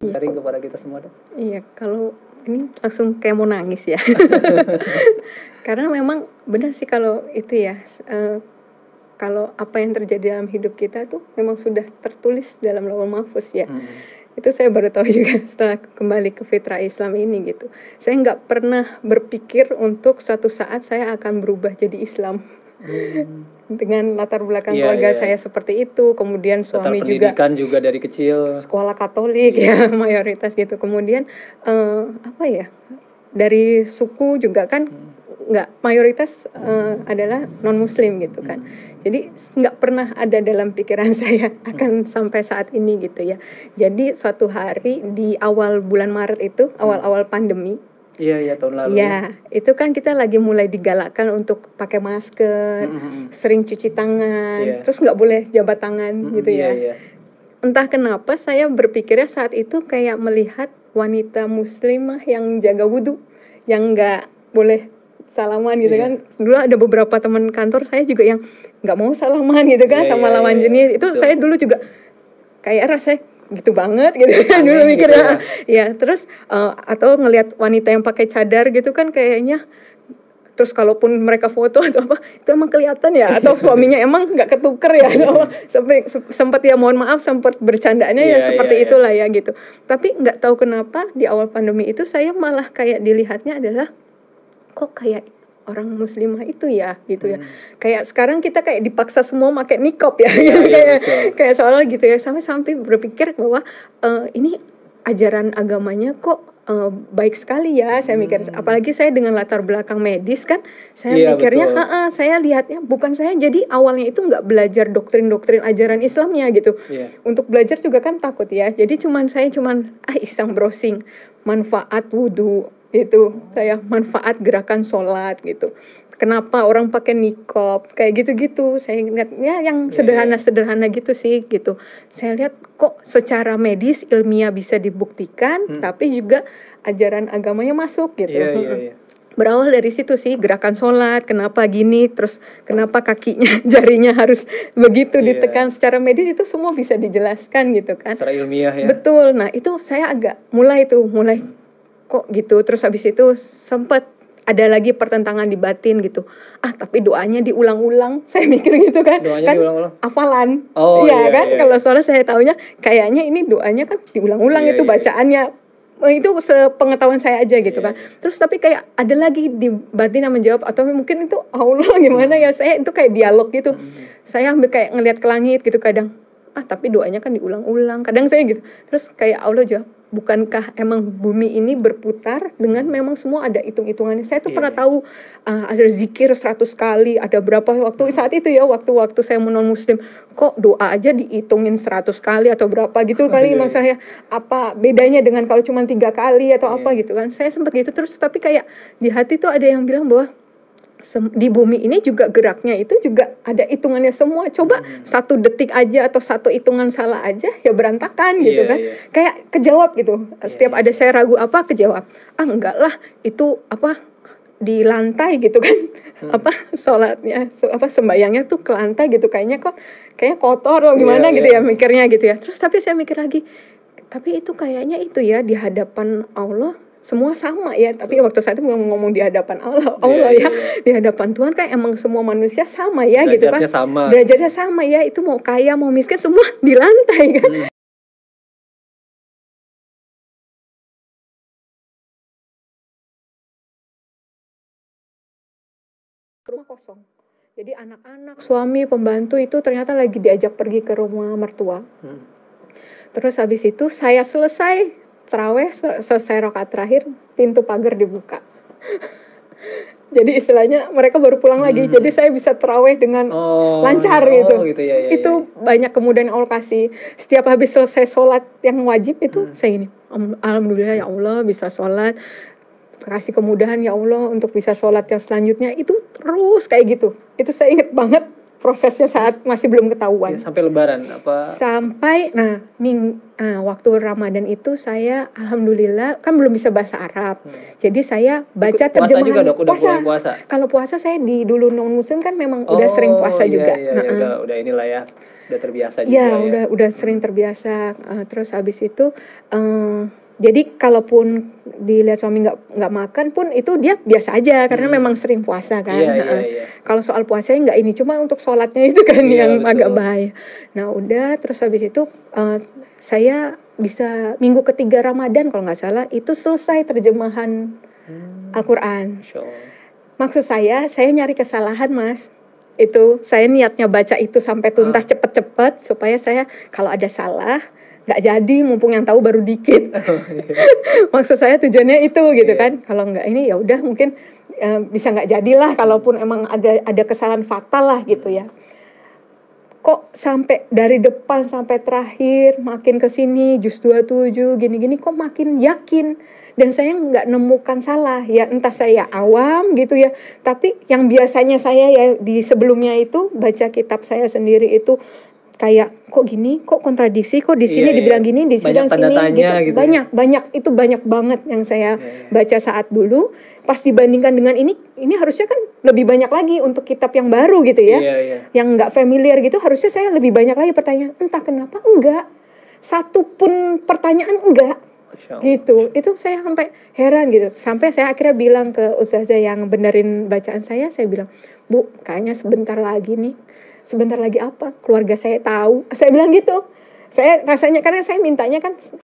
sharing kepada kita semua dong. Iya, kalau ini langsung kayak mau nangis ya. Karena memang benar sih kalau itu ya, kalau apa yang terjadi dalam hidup kita tuh memang sudah tertulis dalam Lauhul Mahfuz ya. Itu saya baru tahu juga setelah kembali ke fitrah Islam ini gitu. Saya nggak pernah berpikir untuk suatu saat saya akan berubah jadi Islam. Dengan latar belakang keluarga saya seperti itu, kemudian suami juga pendidikan juga dari kecil sekolah Katolik ya mayoritas gitu. Kemudian apa ya, dari suku juga kan nggak mayoritas adalah non Muslim gitu kan. Jadi nggak pernah ada dalam pikiran saya akan sampai saat ini gitu ya. Jadi suatu hari di awal bulan Maret itu, awal-awal pandemi. Iya tahun lalu. Iya, itu kan kita lagi mulai digalakkan untuk pakai masker, sering cuci tangan, terus nggak boleh jabat tangan gitu ya. Entah kenapa saya berpikirnya saat itu kayak melihat wanita muslimah yang jaga wudhu, yang nggak boleh salaman gitu kan. Dulu ada beberapa teman kantor saya juga yang nggak mau salaman gitu kan sama lawan jenis. Itu betul. Saya dulu juga kayak rasanya gitu banget gitu dulu mikirnya ya terus atau ngelihat wanita yang pakai cadar gitu kan kayaknya, terus kalaupun mereka foto atau apa itu emang kelihatan ya, atau suaminya emang nggak ketuker ya, sampai sempat ya mohon maaf sempat bercandaannya ya seperti itulah ya gitu. Tapi nggak tahu kenapa di awal pandemi itu saya malah kayak dilihatnya adalah kok kayak orang muslimah itu ya gitu ya. Kayak sekarang kita kayak dipaksa semua pakai niqab ya, kayak soalnya gitu ya, sampai berpikir bahwa ini ajaran agamanya kok baik sekali ya, saya mikir. Apalagi saya dengan latar belakang medis kan, saya mikirnya saya lihatnya bukan saya jadi awalnya itu nggak belajar doktrin ajaran Islamnya gitu. Untuk belajar juga kan takut ya, jadi saya iseng browsing manfaat wudhu itu, saya manfaat gerakan sholat gitu. Kenapa orang pakai niqab kayak gitu-gitu. Saya lihatnya yang sederhana gitu sih gitu. Saya lihat kok secara medis ilmiah bisa dibuktikan, tapi juga ajaran agamanya masuk gitu. Berawal dari situ sih, gerakan sholat, kenapa gini, terus kenapa kakinya, jarinya harus begitu ditekan. Secara medis itu semua bisa dijelaskan gitu kan. Secara ilmiah ya. Betul, nah itu saya agak mulai kok gitu. Terus habis itu sempat ada lagi pertentangan di batin gitu. Tapi doanya diulang-ulang. Saya mikir gitu kan. Doanya kan diulang-ulang. Hafalan. Iya kan. Kalau soalnya saya taunya kayaknya ini doanya kan diulang-ulang itu bacaannya. Itu sepengetahuan saya aja gitu kan. Terus tapi kayak ada lagi di batin yang menjawab, atau mungkin itu Allah gimana ya. Saya itu kayak dialog gitu. Saya ambil kayak ngelihat ke langit gitu kadang. Tapi doanya kan diulang-ulang. Kadang saya gitu. Terus kayak Allah jawab, bukankah emang bumi ini berputar dengan memang semua ada hitung-hitungannya. Saya tuh pernah tahu ada zikir 100 kali, ada berapa waktu saat itu ya, waktu saya non muslim, kok doa aja dihitungin 100 kali atau berapa gitu kali. Maksudnya apa bedanya dengan kalau cuma 3 kali atau apa gitu kan. Saya sempat gitu. Terus tapi kayak di hati tuh ada yang bilang bahwa di bumi ini juga geraknya itu juga ada hitungannya semua. Coba 1 detik aja atau 1 hitungan salah aja ya berantakan gitu kan. Kayak kejawab gitu. Setiap ada saya ragu apa kejawab. Enggak lah, itu apa di lantai gitu kan. Sholatnya sembayangnya tuh ke lantai gitu, kayaknya kotor atau gimana gitu ya mikirnya gitu ya. Terus tapi saya mikir lagi, tapi itu kayaknya itu ya di hadapan Allah semua sama ya. Tapi waktu saya itu ngomong di hadapan Allah di hadapan Tuhan kan emang semua manusia sama ya gitu kan. Derajatnya sama ya. Itu mau kaya mau miskin semua di lantai kan. Rumah kosong. Jadi anak-anak, suami, pembantu itu ternyata lagi diajak pergi ke rumah mertua. Terus habis itu saya selesai tarawih, selesai rakaat terakhir, pintu pagar dibuka. Jadi istilahnya mereka baru pulang lagi. Jadi saya bisa tarawih dengan lancar gitu. Itu banyak kemudian Allah kasih. Setiap habis selesai sholat yang wajib itu saya gini, alhamdulillah ya Allah bisa sholat. Kasih kemudahan ya Allah untuk bisa sholat yang selanjutnya. Itu terus kayak gitu. Itu saya ingat banget. prosesnya saat masih belum ketahuan. Sampai Lebaran apa? Sampai waktu Ramadan itu saya alhamdulillah kan belum bisa bahasa Arab. Jadi saya baca terjemahan. Puasa juga, Dok? Udah mulai puasa? Kalau puasa saya dulu non muslim kan memang udah sering puasa juga. Udah inilah ya. Udah terbiasa juga ya. Udah sering terbiasa. Terus habis itu jadi kalaupun dilihat suami nggak makan pun itu dia biasa aja karena memang sering puasa kan. Kalau soal puasanya nggak ini, cuma untuk sholatnya itu kan yang betul. Agak bahaya. Nah udah, terus habis itu saya bisa minggu ketiga Ramadan kalau nggak salah itu selesai terjemahan Al-Quran. Maksud saya nyari kesalahan, Mas. Itu saya niatnya baca itu sampai tuntas cepet-cepet supaya saya kalau ada salah nggak jadi, mumpung yang tahu baru dikit. Maksud saya tujuannya itu gitu kan. Kalau nggak ini ya udah mungkin bisa nggak jadilah kalaupun emang ada kesalahan fatal lah gitu ya. Kok sampai dari depan sampai terakhir makin kesini juz 27 gini-gini kok makin yakin, dan saya nggak nemukan salah ya, entah saya awam gitu ya, tapi yang biasanya saya ya di sebelumnya itu baca kitab saya sendiri itu kayak kok gini, kok kontradiksi, kok di sini dibilang gini, di sini gitu. Banyak itu banyak banget yang saya baca saat dulu. Pas dibandingkan dengan ini harusnya kan lebih banyak lagi untuk kitab yang baru gitu ya. Yang nggak familiar gitu harusnya saya lebih banyak lagi pertanyaan. Entah kenapa enggak. Satu pun pertanyaan enggak. Gitu. Itu saya sampai heran gitu. Sampai saya akhirnya bilang ke ustazah yang benerin bacaan saya bilang, "Bu, kayaknya sebentar lagi nih." Sebentar lagi apa? Keluarga saya tahu. Saya bilang gitu. Saya rasanya karena saya mintanya kan